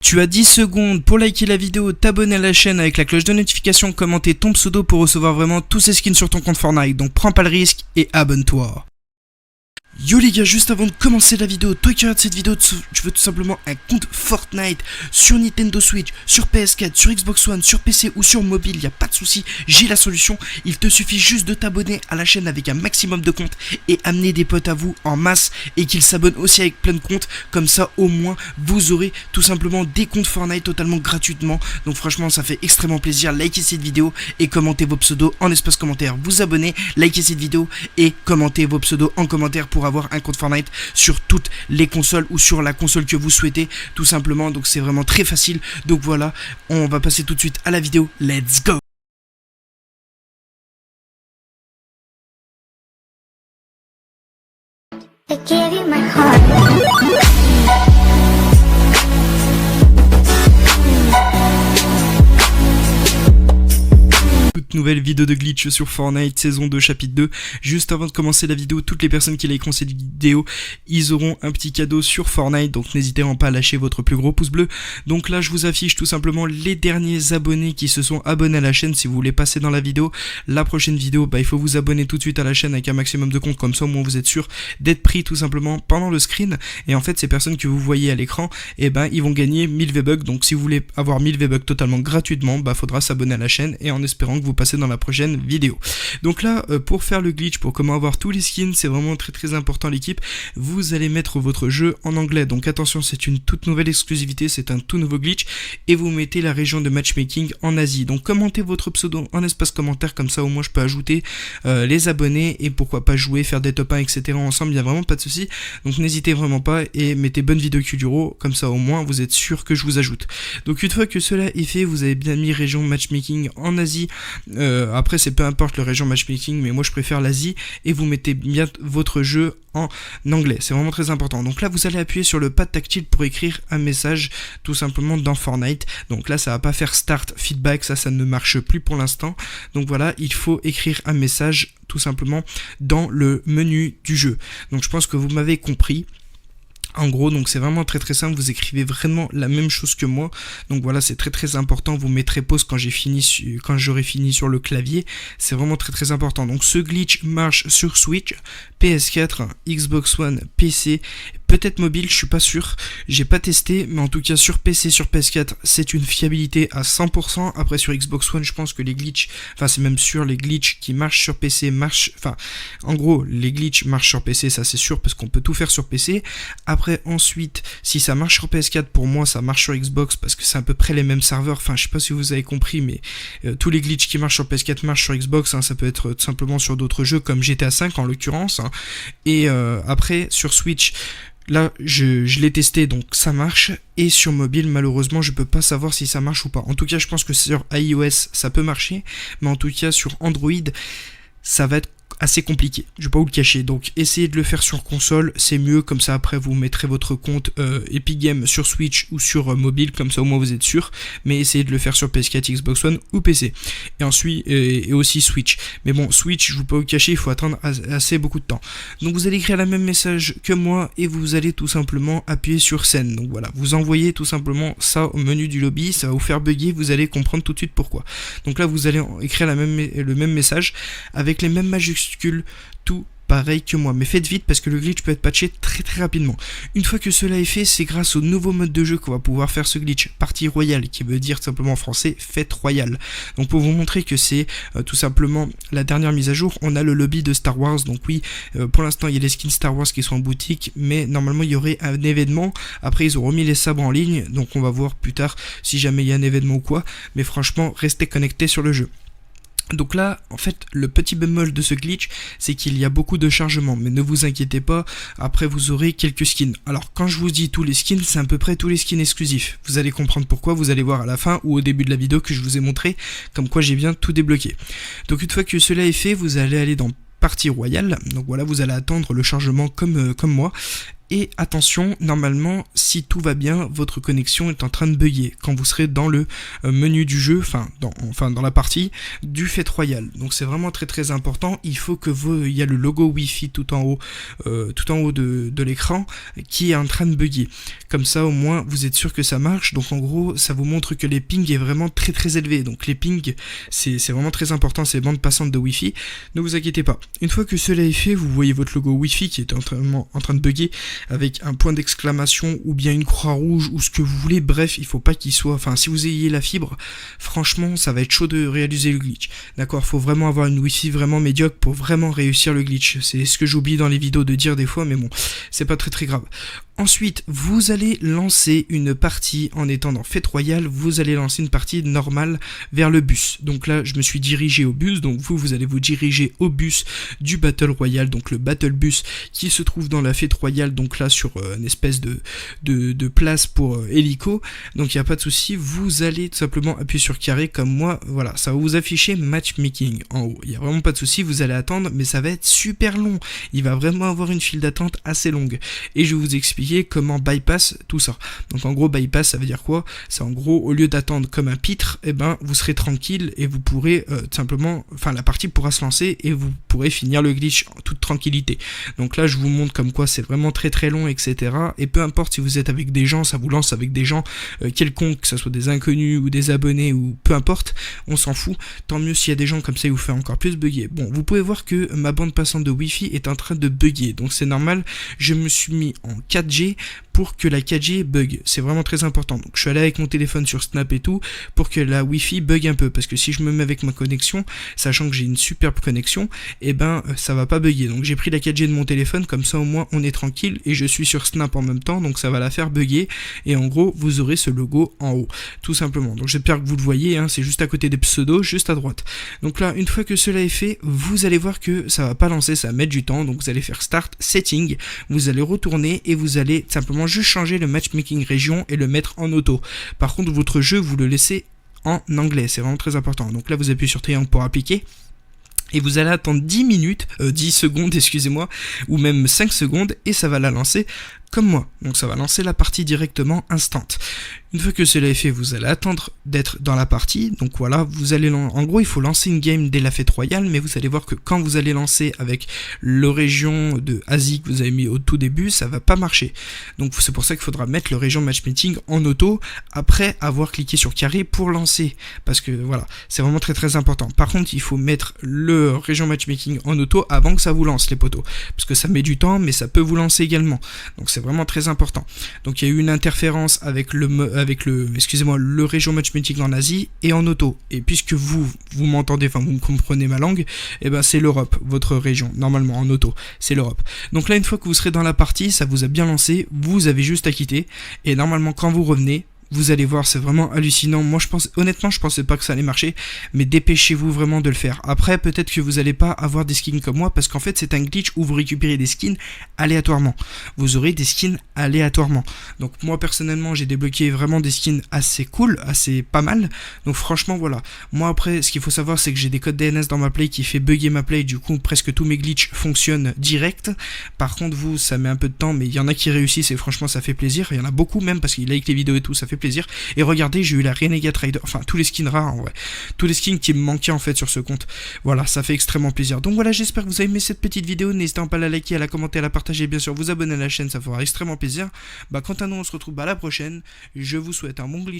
Tu as 10 secondes pour liker la vidéo, t'abonner à la chaîne avec la cloche de notification, commenter ton pseudo pour recevoir vraiment tous ces skins sur ton compte Fortnite. Donc prends pas le risque et abonne-toi. Yo les gars, juste avant de commencer la vidéo, toi qui regardes cette vidéo, tu veux tout simplement un compte Fortnite sur Nintendo Switch, sur PS4, sur Xbox One, sur PC ou sur mobile, y a pas de souci, j'ai la solution. Il te suffit juste de t'abonner à la chaîne avec un maximum de comptes et amener des potes à vous en masse et qu'ils s'abonnent aussi avec plein de comptes. Comme ça au moins vous aurez tout simplement des comptes Fortnite totalement gratuitement. Donc franchement ça fait extrêmement plaisir. Likez cette vidéo et commentez vos pseudos en espace commentaire. Vous abonnez, likez cette vidéo et commentez vos pseudos en commentaire pour avoir un compte Fortnite sur toutes les consoles ou sur la console que vous souhaitez tout simplement. Donc c'est vraiment très facile. Donc voilà, on va passer tout de suite à la vidéo. Let's go. I gave you my heart. Nouvelle vidéo de glitch sur Fortnite saison 2 chapitre 2. Juste avant de commencer la vidéo, toutes les personnes qui likeront cette vidéo, ils auront un petit cadeau sur Fortnite, donc n'hésitez pas à lâcher votre plus gros pouce bleu. Donc là je vous affiche tout simplement les derniers abonnés qui se sont abonnés à la chaîne. Si vous voulez passer dans la vidéo, la prochaine vidéo, il faut vous abonner tout de suite à la chaîne avec un maximum de comptes, comme ça au moins vous êtes sûr d'être pris tout simplement pendant le screen. Et en fait ces personnes que vous voyez à l'écran, ils vont gagner 1000 V-Bucks. Donc si vous voulez avoir 1000 V-Bucks totalement gratuitement, faudra s'abonner à la chaîne et en espérant que vous passez dans la prochaine vidéo. Donc là pour faire le glitch, pour comment avoir tous les skins, c'est vraiment très important l'équipe. Vous allez mettre votre jeu en anglais, donc attention, c'est une toute nouvelle exclusivité, c'est un tout nouveau glitch, et vous mettez la région de matchmaking en Asie. Donc commentez votre pseudo en espace commentaire, comme ça au moins je peux ajouter les abonnés et pourquoi pas jouer, faire des top 1 etc ensemble, il n'y a vraiment pas de souci. Donc n'hésitez vraiment pas et mettez bonne vidéo Kuduro, comme ça au moins vous êtes sûr que je vous ajoute. Donc une fois que cela est fait, vous avez bien mis région matchmaking en Asie. Après c'est peu importe le région matchmaking, mais moi je préfère l'Asie, et vous mettez bien votre jeu en anglais, c'est vraiment très important. Donc là vous allez appuyer sur le pad tactile pour écrire un message tout simplement dans Fortnite. Donc là ça va pas faire start feedback, ça ne marche plus pour l'instant. Donc voilà, il faut écrire un message tout simplement dans le menu du jeu. Donc je pense que vous m'avez compris. En gros, donc c'est vraiment très simple, vous écrivez vraiment la même chose que moi. Donc voilà, c'est très important, vous mettrez pause quand j'aurai fini sur le clavier. C'est vraiment très important. Donc ce glitch marche sur Switch, PS4, Xbox One, PC, peut-être mobile, je suis pas sûr, j'ai pas testé, mais en tout cas sur PC, sur PS4, c'est une fiabilité à 100%. Après sur Xbox One, je pense que les glitches, c'est même sûr, les glitches qui marchent sur PC marchent, en gros, les glitches marchent sur PC, ça c'est sûr, parce qu'on peut tout faire sur PC. Après, ensuite, si ça marche sur PS4, pour moi, ça marche sur Xbox, parce que c'est à peu près les mêmes serveurs. Je sais pas si vous avez compris, mais tous les glitches qui marchent sur PS4 marchent sur Xbox, ça peut être tout simplement sur d'autres jeux, comme GTA V en l'occurrence. Et après, sur Switch, là, je l'ai testé, donc ça marche. Et sur mobile, malheureusement, je peux pas savoir si ça marche ou pas. En tout cas, je pense que sur iOS, ça peut marcher. Mais en tout cas, sur Android, ça va être assez compliqué, je vais pas vous le cacher. Donc essayez de le faire sur console, c'est mieux, comme ça après vous mettrez votre compte Epic Games sur Switch ou sur mobile, comme ça au moins vous êtes sûr. Mais essayez de le faire sur PS4, Xbox One ou PC. Et ensuite et aussi Switch. Mais bon, Switch, je vous peux vous le cacher, il faut attendre assez beaucoup de temps. Donc vous allez écrire le même message que moi et vous allez tout simplement appuyer sur Send. Donc voilà, vous envoyez tout simplement ça au menu du lobby, ça va vous faire bugger, vous allez comprendre tout de suite pourquoi. Donc là vous allez écrire le même message avec les mêmes majuscules, tout pareil que moi, mais faites vite parce que le glitch peut être patché très rapidement. Une fois que cela est fait, c'est grâce au nouveau mode de jeu qu'on va pouvoir faire ce glitch, partie royale, qui veut dire simplement en français fête royale. Donc pour vous montrer que c'est tout simplement la dernière mise à jour, on a le lobby de Star Wars. Donc oui, pour l'instant il y a les skins Star Wars qui sont en boutique, mais normalement il y aurait un événement. Après ils ont remis les sabres en ligne, donc on va voir plus tard si jamais il y a un événement ou quoi, mais franchement restez connectés sur le jeu. Donc là, en fait, le petit bémol de ce glitch, c'est qu'il y a beaucoup de chargement, mais ne vous inquiétez pas, après vous aurez quelques skins. Alors quand je vous dis tous les skins, c'est à peu près tous les skins exclusifs. Vous allez comprendre pourquoi, vous allez voir à la fin ou au début de la vidéo que je vous ai montré, comme quoi j'ai bien tout débloqué. Donc une fois que cela est fait, vous allez aller dans partie royale, donc voilà, vous allez attendre le chargement comme moi. Et attention, normalement, si tout va bien, votre connexion est en train de bugger quand vous serez dans le menu du jeu, dans la partie du Fête Royale. Donc c'est vraiment très très important. Il faut que il y a le logo Wi-Fi tout en haut de l'écran qui est en train de bugger. Comme ça, au moins, vous êtes sûr que ça marche. Donc en gros, ça vous montre que les pings est vraiment très très élevé. Donc les pings, c'est vraiment très important, ces bandes passantes de Wi-Fi. Ne vous inquiétez pas. Une fois que cela est fait, vous voyez votre logo Wi-Fi qui est en train de bugger avec un point d'exclamation ou bien une croix rouge ou ce que vous voulez. Bref, il faut pas qu'il soit... Enfin, si vous ayez la fibre, franchement, ça va être chaud de réaliser le glitch. D'accord, faut vraiment avoir une Wi-Fi vraiment médiocre pour vraiment réussir le glitch. C'est ce que j'oublie dans les vidéos de dire des fois, mais bon, c'est pas très très grave. Ensuite, vous allez lancer une partie en étant dans Fête Royale, vous allez lancer une partie normale vers le bus. Donc là, je me suis dirigé au bus, donc vous allez vous diriger au bus du Battle Royale, donc le Battle Bus qui se trouve dans la Fête Royale, donc là sur une espèce de place pour hélico. Donc il n'y a pas de souci, vous allez tout simplement appuyer sur carré comme moi, voilà, ça va vous afficher Matchmaking en haut. Il n'y a vraiment pas de souci, vous allez attendre, mais ça va être super long. Il va vraiment avoir une file d'attente assez longue. Et je vais vous expliquer comment bypass tout ça. Donc en gros bypass ça veut dire quoi? C'est en gros au lieu d'attendre comme un pitre, et ben vous serez tranquille et vous pourrez tout simplement, la partie pourra se lancer et vous pourrez finir le glitch en toute tranquillité. Donc là je vous montre comme quoi c'est vraiment très très long, etc. Et peu importe si vous êtes avec des gens, ça vous lance avec des gens quelconques, que ce soit des inconnus ou des abonnés ou peu importe, on s'en fout. Tant mieux s'il y a des gens comme ça, il vous fait encore plus bugger. Bon, vous pouvez voir que ma bande passante de Wi-Fi est en train de bugger, donc c'est normal, je me suis mis en 4G pour que la 4G bug, c'est vraiment très important. Donc je suis allé avec mon téléphone sur Snap et tout pour que la Wi-Fi bug un peu, parce que si je me mets avec ma connexion, sachant que j'ai une superbe connexion, et ben ça va pas bugger. Donc j'ai pris la 4G de mon téléphone, comme ça au moins on est tranquille, et je suis sur Snap en même temps, donc ça va la faire bugger, et en gros vous aurez ce logo en haut, tout simplement. Donc j'espère que vous le voyez, hein, c'est juste à côté des pseudos, juste à droite. Donc là, une fois que cela est fait, vous allez voir que ça va pas lancer, ça va mettre du temps, donc vous allez faire Start, Setting, vous allez retourner et vous allez simplement juste changer le matchmaking région et le mettre en auto. Par contre, votre jeu, vous le laissez en anglais, c'est vraiment très important. Donc là, vous appuyez sur triangle pour appliquer. Et vous allez attendre 10 secondes, excusez-moi, ou même 5 secondes, et ça va la lancer comme moi. Donc ça va lancer la partie directement instant. Une fois que cela est fait, vous allez attendre d'être dans la partie. Donc voilà, vous allez en gros, il faut lancer une game dès la Fête Royale, mais vous allez voir que quand vous allez lancer avec le région de Asie que vous avez mis au tout début, ça va pas marcher. Donc c'est pour ça qu'il faudra mettre le région matchmaking en auto après avoir cliqué sur carré pour lancer, parce que voilà, c'est vraiment très très important. Par contre, il faut mettre le région matchmaking en auto avant que ça vous lance les potos, parce que ça met du temps, mais ça peut vous lancer également. Donc c'est vraiment très important. Donc il y a eu une interférence avec le région matchmaking en Asie et en auto. Et puisque vous m'entendez, enfin vous me comprenez ma langue, et ben c'est l'Europe, votre région, normalement en auto, c'est l'Europe. Donc là, une fois que vous serez dans la partie, ça vous a bien lancé, vous avez juste à quitter, et normalement quand vous revenez, vous allez voir, c'est vraiment hallucinant. Moi, honnêtement, je pensais pas que ça allait marcher, mais dépêchez-vous vraiment de le faire. Après, peut-être que vous allez pas avoir des skins comme moi, parce qu'en fait, c'est un glitch où vous récupérez des skins aléatoirement. Vous aurez des skins aléatoirement. Donc, moi, personnellement, j'ai débloqué vraiment des skins assez cool, assez pas mal. Donc, franchement, voilà. Moi, après, ce qu'il faut savoir, c'est que j'ai des codes DNS dans ma play qui fait bugger ma play. Du coup, presque tous mes glitches fonctionnent direct. Par contre, vous, ça met un peu de temps, mais il y en a qui réussissent et franchement, ça fait plaisir. Il y en a beaucoup même, parce qu'ils like les vidéos et tout, ça fait plaisir. Et regardez, j'ai eu la Renegade Rider, enfin tous les skins rares en vrai, tous les skins qui me manquaient en fait sur ce compte. Voilà, ça fait extrêmement plaisir. Donc voilà, j'espère que vous avez aimé cette petite vidéo. N'hésitez pas à la liker, à la commenter, à la partager, bien sûr vous abonner à la chaîne, ça fera extrêmement plaisir. Quant à nous, on se retrouve à la prochaine. Je vous souhaite un bon glitch.